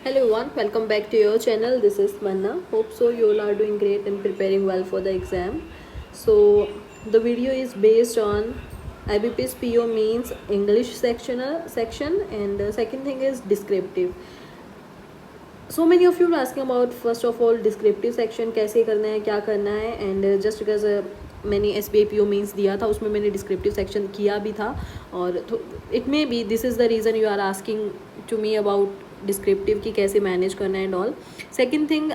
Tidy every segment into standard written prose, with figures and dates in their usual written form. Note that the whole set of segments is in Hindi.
Hello everyone, welcome back to your channel. This is Manna. Hope so you all are doing great and preparing well for the exam. So the video is based on IBPS PO means English section and the second thing is descriptive. So many of you are asking about first of all descriptive section कैसे करना है, क्या करना है, and just because मैंने SBI PO means दिया था उसमें मैंने descriptive section किया भी था और it may be this is the reason you are asking to me about descriptive की कैसे मैनेज करना है and all. Second thing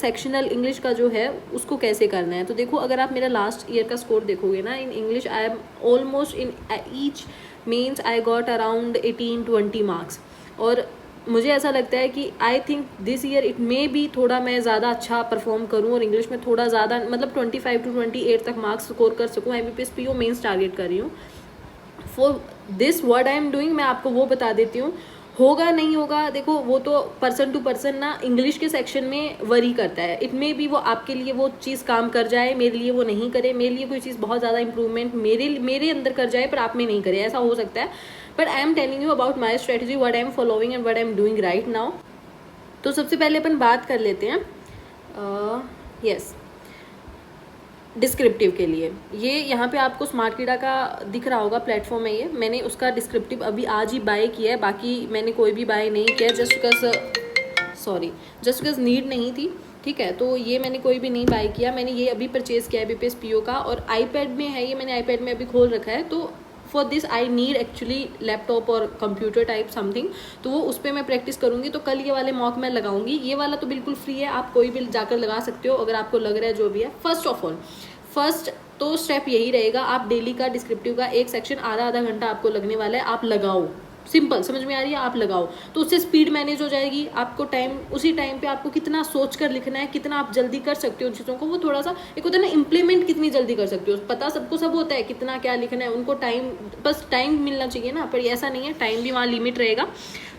sectional English का जो है उसको कैसे करना है. तो देखो अगर आप मेरा लास्ट ईयर का स्कोर देखोगे ना, in English I am almost in each means I got around 18-20 marks. और मुझे ऐसा लगता है कि I think this year it may be थोड़ा मैं ज़्यादा अच्छा परफॉर्म करूँ और इंग्लिश में थोड़ा ज़्यादा मतलब 25 to 28 तक मार्क्स स्कोर कर सकूँ. IBPS PO मेंस टारगेट कर रही हूँ. For this what I am doing मैं आपको वो बता देती हूँ. होगा नहीं होगा देखो वो तो पर्सन टू पर्सन ना इंग्लिश के सेक्शन में वरी करता है. इट मे बी वो आपके लिए वो चीज़ काम कर जाए, मेरे लिए वो नहीं करे. मेरे लिए कोई चीज़ बहुत ज़्यादा इंप्रूवमेंट मेरे अंदर कर जाए पर आप में नहीं करे, ऐसा हो सकता है. But I am telling you about my strategy, what I am following and what I am doing right now. तो सबसे पहले अपन बात कर लेते हैं यस डिस्क्रिप्टिव के लिए. ये यहाँ पे आपको स्मार्ट कीड़ा का दिख रहा होगा प्लेटफॉर्म है ये. मैंने उसका डिस्क्रिप्टिव अभी आज ही बाय किया है, बाकी मैंने कोई भी बाय नहीं किया जस्ट बिकॉज नीड नहीं थी. ठीक है, तो ये मैंने कोई भी नहीं बाय किया. मैंने ये अभी परचेज़ किया है IBPS PO का और आईपैड में है ये. मैंने आईपैड में अभी खोल रखा है. तो for this I need actually laptop और कंप्यूटर टाइप समथिंग. तो वो उस पर मैं प्रैक्टिस करूँगी. तो कल ये वाले मॉक मैं लगाऊंगी. ये वाला तो बिल्कुल फ्री है, आप कोई भी जाकर लगा सकते हो अगर आपको लग रहा है जो भी है. फर्स्ट तो स्टेप यही रहेगा, आप डेली का डिस्क्रिप्टिव का एक सेक्शन आधा घंटा आपको लगने वाला है, आप लगाओ. सिंपल समझ में आ रही है, आप लगाओ. तो उससे स्पीड मैनेज हो जाएगी. आपको टाइम उसी टाइम पे आपको कितना सोच कर लिखना है, कितना आप जल्दी कर सकते हो उन चीज़ों को, वो थोड़ा सा एक होता है ना इम्प्लीमेंट कितनी जल्दी कर सकते हो. पता सबको सब होता है कितना क्या लिखना है, उनको टाइम बस टाइम मिलना चाहिए ना. पर ऐसा नहीं है, टाइम भी वहाँ लिमिट रहेगा.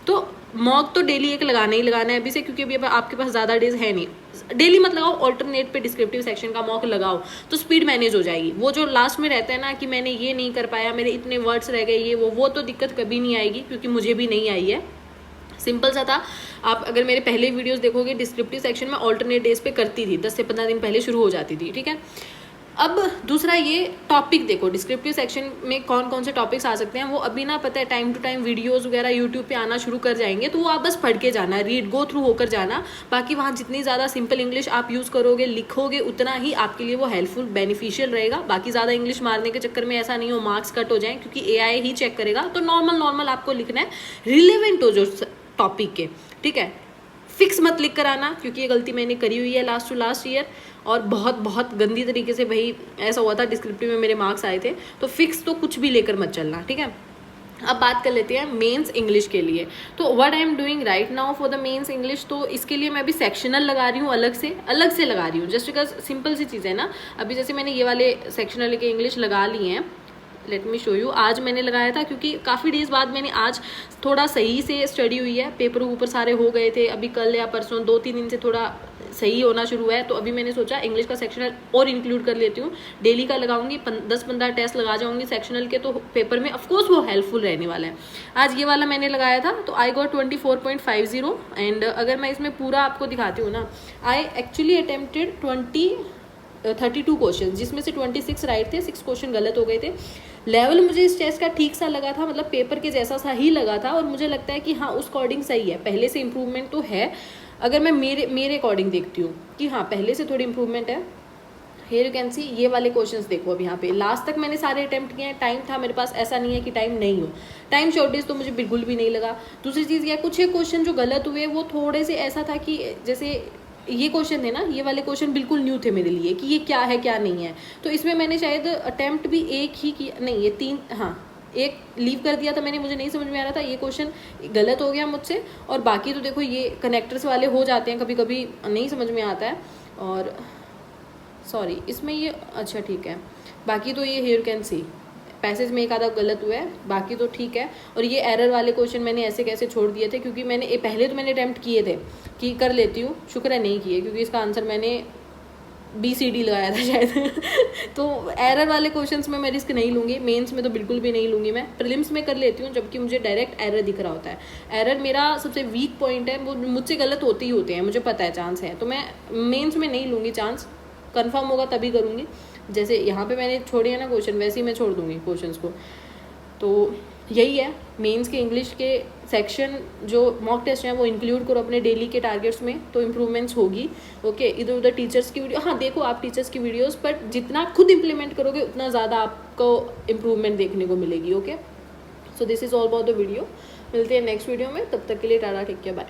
तो मॉक तो डेली एक लगाना ही लगाना है अभी से, क्योंकि अभी आपके पास ज़्यादा डेज है नहीं. डेली मत लगाओ, ऑल्टरनेट पे डिस्क्रिप्टिव सेक्शन का मॉक लगाओ तो स्पीड मैनेज हो जाएगी. वो जो लास्ट में रहता है ना कि मैंने ये नहीं कर पाया, मेरे इतने वर्ड्स रह गए, ये वो तो दिक्कत कभी नहीं आएगी, क्योंकि मुझे भी नहीं आई है. सिंपल सा था. आप अगर मेरे पहले वीडियोस देखोगे डिस्क्रिप्टिव सेक्शन में ऑल्टरनेट डेज पे करती थी, 10 से 15 दिन पहले शुरू हो जाती थी. ठीक है. अब दूसरा ये टॉपिक देखो, डिस्क्रिप्टिव सेक्शन में कौन कौन से टॉपिक्स आ सकते हैं वो अभी ना पता है टाइम टू टाइम वीडियोस वगैरह यूट्यूब पे आना शुरू कर जाएंगे. तो वो आप बस पढ़ के जाना, रीड गो थ्रू होकर जाना. बाकी वहाँ जितनी ज़्यादा सिंपल इंग्लिश आप यूज़ करोगे लिखोगे उतना ही आपके लिए वो हेल्पफुल बेनिफिशियल रहेगा. बाकी ज़्यादा इंग्लिश मारने के चक्कर में ऐसा नहीं हो मार्क्स कट हो जाए, क्योंकि AI ही चेक करेगा. तो नॉर्मल आपको लिखना है, रिलेवेंट हो जो टॉपिक के. ठीक है, फिक्स मत लिख कर आना, क्योंकि ये गलती मैंने करी हुई है लास्ट टू लास्ट ईयर और बहुत गंदी तरीके से भाई ऐसा हुआ था. डिस्क्रिप्टिव में मेरे मार्क्स आए थे. तो फिक्स तो कुछ भी लेकर मत चलना. ठीक है. अब बात कर लेते हैं मेंस इंग्लिश के लिए. तो what I am doing right now for the mains English. तो इसके लिए मैं अभी सेक्शनल लगा रही हूँ, अलग से लगा रही हूँ. जस्ट बिकॉज सिंपल सी चीज़ है ना. अभी जैसे मैंने ये वाले सेक्शनल के इंग्लिश लगा लिए हैं, लेट मी शो यू. आज मैंने लगाया था क्योंकि काफ़ी डेज बाद मैंने आज थोड़ा सही से स्टडी हुई है. पेपर ऊपर सारे हो गए थे, अभी कल या परसों 2-3 दिन से थोड़ा सही होना शुरू है. तो अभी मैंने सोचा इंग्लिश का सेक्शनल और इंक्लूड कर लेती हूँ. डेली का लगाऊंगी, 10-15 टेस्ट लगा जाऊंगी सेक्शनल के, तो पेपर में ऑफकोर्स वो हेल्पफुल रहने वाला है. आज ये वाला मैंने लगाया था तो आई गॉट 24.50. एंड अगर मैं इसमें पूरा आपको दिखाती हूँ ना, आई एक्चुअली अटेम्प्टेड 32 क्वेश्चन, जिसमें से 26 राइट थे, 6 क्वेश्चन गलत हो गए थे. लेवल मुझे इस टेस्ट का ठीक सा लगा था, मतलब पेपर के जैसा सा ही लगा था. और मुझे लगता है कि हाँ उस अकॉर्डिंग सही है, पहले से इम्प्रूवमेंट तो है. अगर मैं मेरे अकॉर्डिंग देखती हूँ कि हाँ पहले से थोड़ी इम्प्रूवमेंट है. हियर यू कैन सी ये वाले क्वेश्चंस देखो. अब यहाँ पे लास्ट तक मैंने सारे अटेम्प्ट किए हैं. टाइम था मेरे पास, ऐसा नहीं है कि टाइम नहीं हो. टाइम शॉर्टेज तो मुझे बिल्कुल भी नहीं लगा. दूसरी चीज़ क्या, कुछ एक क्वेश्चन जो गलत हुए वो थोड़े से ऐसा था कि जैसे ये क्वेश्चन थे ना, ये वाले क्वेश्चन बिल्कुल न्यू थे मेरे लिए कि ये क्या है क्या नहीं है. तो इसमें मैंने शायद अटेम्प्ट भी एक ही किया, नहीं ये 3, हाँ एक लीव कर दिया था मैंने, मुझे नहीं समझ में आ रहा था. ये क्वेश्चन गलत हो गया मुझसे. और बाकी तो देखो ये कनेक्टर्स वाले हो जाते हैं, कभी कभी नहीं समझ में आता है. और सॉरी इसमें ये अच्छा ठीक है. बाकी तो ये हियर कैन सी पैसेज में एक आधा गलत हुआ है, बाकी तो ठीक है. और ये एरर वाले क्वेश्चन मैंने ऐसे कैसे छोड़ दिए थे, क्योंकि मैंने पहले तो मैंने अटैम्प्ट किए थे कि कर लेती हूँ, शुक्र है नहीं किए, क्योंकि इसका आंसर मैंने BCD लगाया था शायद तो एरर वाले क्वेश्चंस में मैं रिस्क नहीं लूँगी, मेंस में तो बिल्कुल भी नहीं लूँगी मैं। प्रीलिम्स में कर लेती हूँ जबकि मुझे डायरेक्ट एरर दिख रहा होता है। एरर मेरा सबसे वीक पॉइंट है, वो मुझसे गलत होते ही होते हैं, मुझे पता है चांस है, तो मैं मेंस में नहीं लूँगी चांस। कंफर्म होगा तभी करूँगी। जैसे यहाँ पे मैंने छोड़े हैं ना क्वेश्चन, वैसे ही मैं छोड़ दूँगी क्वेश्चंस को। तो यही है मेंस के इंग्लिश के सेक्शन जो मॉक टेस्ट हैं वो इंक्लूड करो अपने डेली के टारगेट्स में, तो इम्प्रूवमेंट्स होगी। ओके, इधर उधर टीचर्स की वीडियो, हाँ देखो आप टीचर्स की वीडियोस, बट जितना खुद इम्प्लीमेंट करोगे उतना ज़्यादा आपको इम्प्रूवमेंट देखने को मिलेगी। Okay, so this is all about the video. मिलते हैं नेक्स्ट वीडियो में, तब तक के लिए टाटा, टेक केयर, बाय।